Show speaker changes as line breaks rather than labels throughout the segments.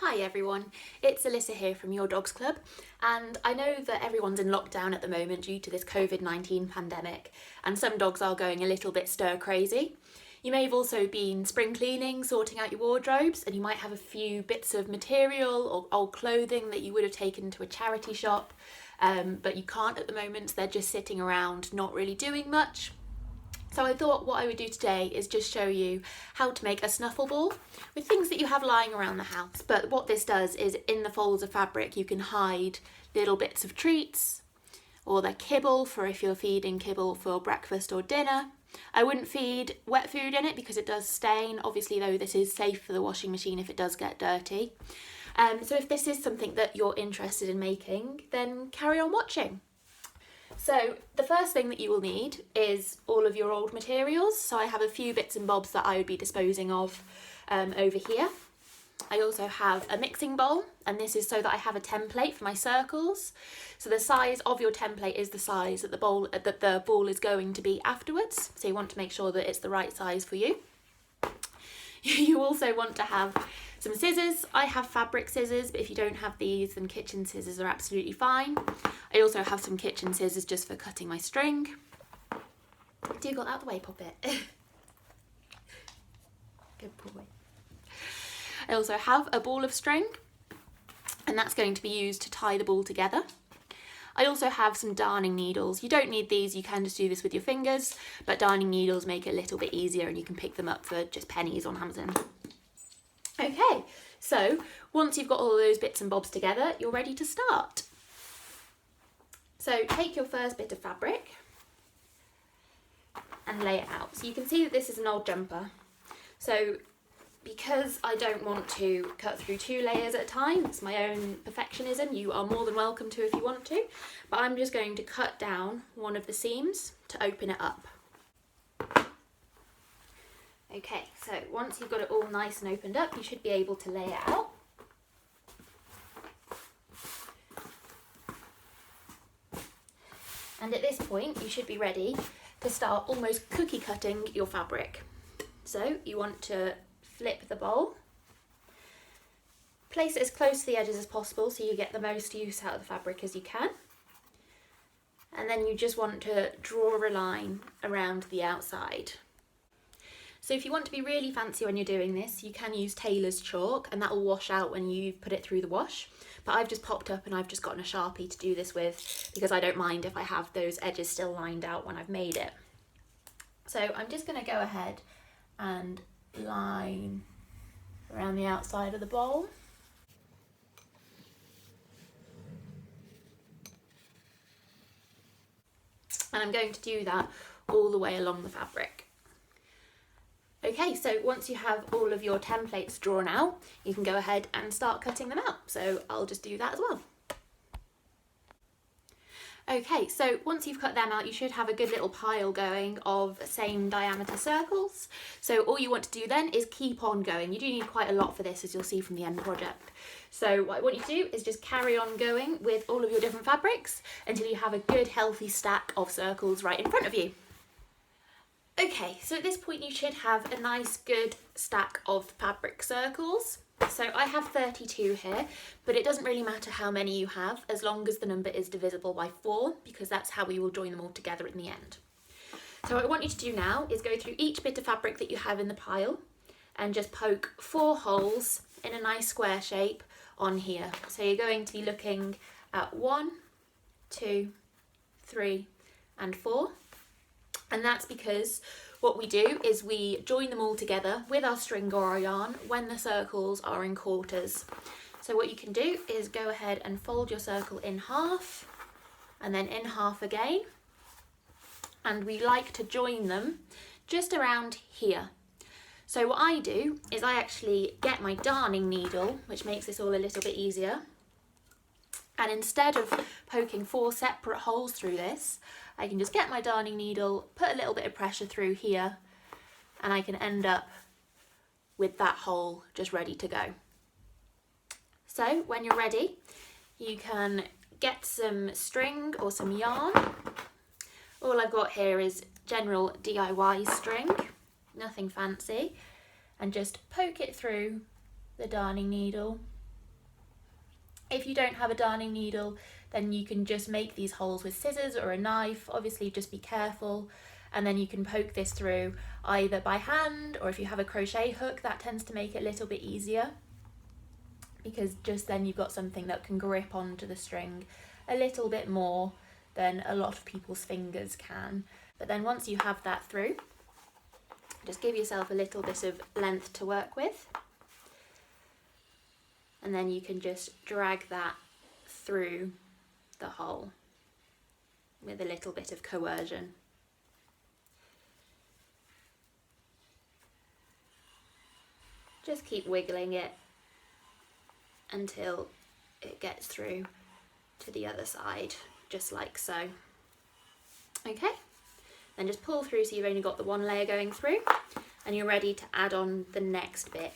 Hi everyone, it's Alyssa here from Your Dogs Club, and I know that everyone's in lockdown at the moment due to this COVID-19 pandemic, and some dogs are going a little bit stir crazy. You may have also been spring cleaning, sorting out your wardrobes, and you might have a few bits of material or old clothing that you would have taken to a charity shop, but you can't at the moment, so they're just sitting around not really doing much. So I thought what I would do today is just show you how to make a snuffle ball with things that you have lying around the house. But what this does is in the folds of fabric you can hide little bits of treats or the kibble for if you're feeding kibble for breakfast or dinner. I wouldn't feed wet food in it because it does stain. Obviously though, this is safe for the washing machine if it does get dirty. So if this is something that you're interested in making, then carry on watching. So the first thing that you will need is all of your old materials. So I have a few bits and bobs that I would be disposing of over here. I also have a mixing bowl, and this is so that I have a template for my circles. So the size of your template is the size that the ball is going to be afterwards. So you want to make sure that it's the right size for you. You also want to have some scissors. I have fabric scissors, but if you don't have these, then kitchen scissors are absolutely fine. I also have some kitchen scissors just for cutting my string. Do go out the way, Poppet. Good boy. I also have a ball of string, and that's going to be used to tie the ball together. I also have some darning needles. You don't need these, you can just do this with your fingers, but darning needles make it a little bit easier and you can pick them up for just pennies on Amazon. Okay, so once you've got all of those bits and bobs together, you're ready to start. So take your first bit of fabric and lay it out. So you can see that this is an old jumper. So because I don't want to cut through 2 layers at a time, it's my own perfectionism, you are more than welcome to if you want to, but I'm just going to cut down one of the seams to open it up. Okay, so once you've got it all nice and opened up, you should be able to lay it out. And at this point, you should be ready to start almost cookie cutting your fabric. So you want to flip the bowl, place it as close to the edges as possible so you get the most use out of the fabric as you can. And then you just want to draw a line around the outside. So if you want to be really fancy when you're doing this, you can use tailor's chalk and that will wash out when you put it through the wash. But I've just popped up and I've just gotten a Sharpie to do this with because I don't mind if I have those edges still lined out when I've made it. So I'm just going to go ahead and line around the outside of the bowl. And I'm going to do that all the way along the fabric. Okay, so once you have all of your templates drawn out, you can go ahead and start cutting them out. So I'll just do that as well. Okay, so once you've cut them out, you should have a good little pile going of same diameter circles. So all you want to do then is keep on going. You do need quite a lot for this, as you'll see from the end project. So what I want you to do is just carry on going with all of your different fabrics until you have a good healthy stack of circles right in front of you. Okay, so at this point you should have a nice good stack of fabric circles. So I have 32 here, but it doesn't really matter how many you have as long as the number is divisible by 4, because that's how we will join them all together in the end. So what I want you to do now is go through each bit of fabric that you have in the pile and just poke 4 holes in a nice square shape on here. So you're going to be looking at 1, 2, 3 and 4. And that's because what we do is we join them all together with our string or our yarn when the circles are in quarters. So what you can do is go ahead and fold your circle in half and then in half again. And we like to join them just around here. So what I do is I actually get my darning needle, which makes this all a little bit easier. And instead of poking 4 separate holes through this, I can just get my darning needle, put a little bit of pressure through here, and I can end up with that hole just ready to go. So when you're ready, you can get some string or some yarn. All I've got here is general DIY string, nothing fancy, and just poke it through the darning needle If you don't have a darning needle, then you can just make these holes with scissors or a knife. Obviously just be careful, and then you can poke this through either by hand, or if you have a crochet hook, that tends to make it a little bit easier, because just then you've got something that can grip onto the string a little bit more than a lot of people's fingers can. But then once you have that through, just give yourself a little bit of length to work with, and then you can just drag that through the hole with a little bit of coercion. Just keep wiggling it until it gets through to the other side, just like so. Okay, then just pull through so you've only got the one layer going through, and you're ready to add on the next bit.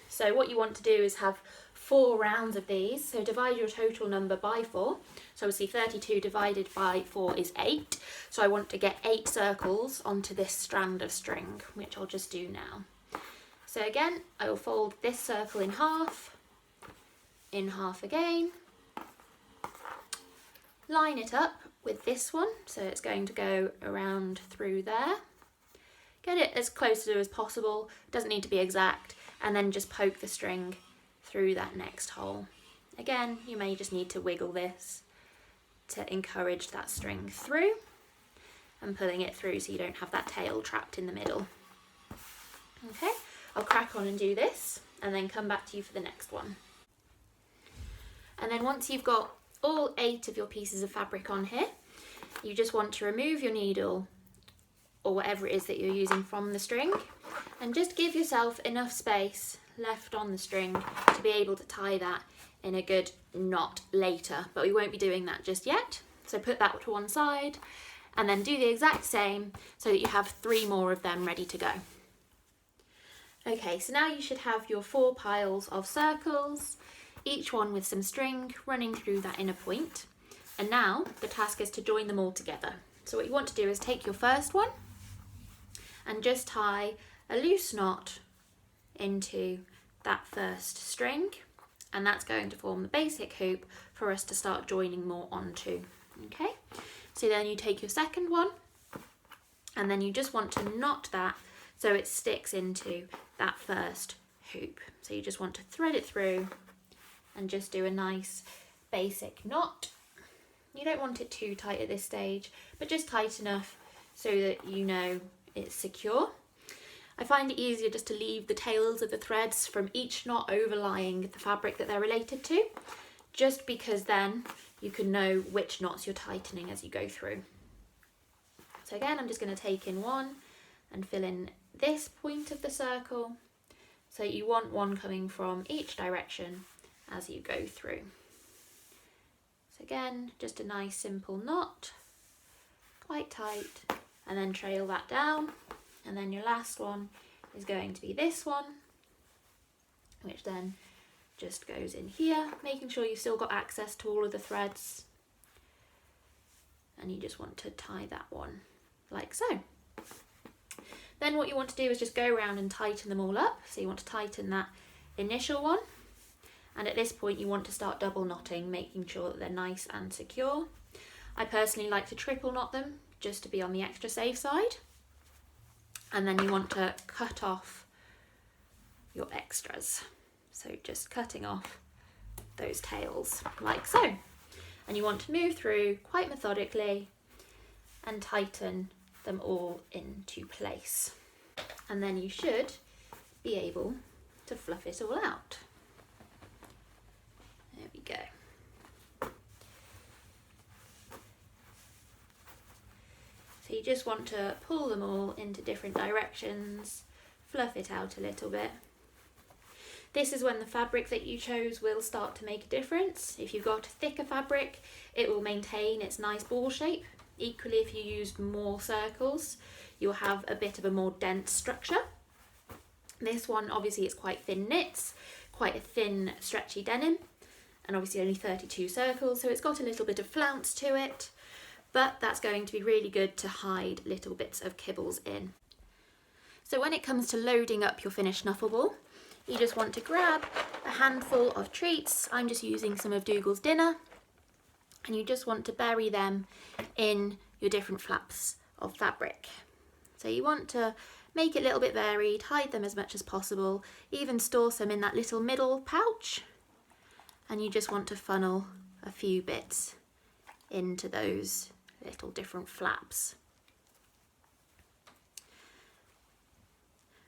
So what you want to do is have 4 rounds of these, so divide your total number by 4. So obviously 32 divided by 4 is 8, so I want to get 8 circles onto this strand of string, which I'll just do now. So again, I will fold this circle in half again, line it up with this one, so it's going to go around through there. Get it as close to as possible, doesn't need to be exact, and then just poke the string through that next hole. Again, you may just need to wiggle this to encourage that string through, and pulling it through so you don't have that tail trapped in the middle. Okay, I'll crack on and do this and then come back to you for the next one. And then once you've got all 8 of your pieces of fabric on here, you just want to remove your needle or whatever it is that you're using from the string, and just give yourself enough space left on the string to be able to tie that in a good knot later, but we won't be doing that just yet. So put that to one side and then do the exact same so that you have 3 more of them ready to go. Okay, so now you should have your 4 piles of circles, each one with some string running through that inner point. And now the task is to join them all together. So what you want to do is take your first one and just tie a loose knot into that first string, and that's going to form the basic hoop for us to start joining more onto. Okay, so then you take your second one and then you just want to knot that so it sticks into that first hoop. So you just want to thread it through and just do a nice basic knot. You don't want it too tight at this stage, but just tight enough so that you know it's secure. I find it easier just to leave the tails of the threads from each knot overlying the fabric that they're related to, just because then you can know which knots you're tightening as you go through. So again, I'm just going to take in one and fill in this point of the circle. So you want one coming from each direction as you go through. So again, just a nice simple knot, quite tight, and then trail that down. And then your last one is going to be this one, which then just goes in here, making sure you've still got access to all of the threads. And you just want to tie that one like so. Then what you want to do is just go around and tighten them all up. So you want to tighten that initial one. And at this point you want to start double knotting, making sure that they're nice and secure. I personally like to triple knot them just to be on the extra safe side. And then you want to cut off your extras. So just cutting off those tails like so. And you want to move through quite methodically and tighten them all into place. And then you should be able to fluff it all out. There we go. So you just want to pull them all into different directions, fluff it out a little bit. This is when the fabric that you chose will start to make a difference. If you've got thicker fabric, it will maintain its nice ball shape. Equally, if you use more circles, you'll have a bit of a more dense structure. This one obviously is quite thin knits, quite a thin stretchy denim, and obviously only 32 circles, so it's got a little bit of flounce to it. But that's going to be really good to hide little bits of kibbles in. So when it comes to loading up your finished snuffle ball, you just want to grab a handful of treats. I'm just using some of Dougal's dinner, and you just want to bury them in your different flaps of fabric. So you want to make it a little bit varied, hide them as much as possible, even store some in that little middle pouch, and you just want to funnel a few bits into those little different flaps.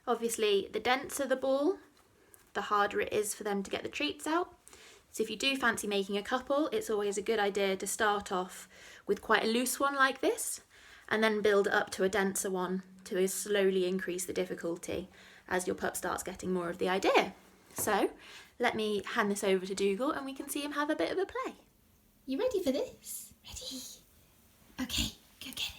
Obviously, the denser the ball, the harder it is for them to get the treats out. So if you do fancy making a couple, it's always a good idea to start off with quite a loose one like this, and then build up to a denser one to slowly increase the difficulty as your pup starts getting more of the idea. So let me hand this over to Dougal and we can see him have a bit of a play.
You ready for this? Ready? Okay, go get it.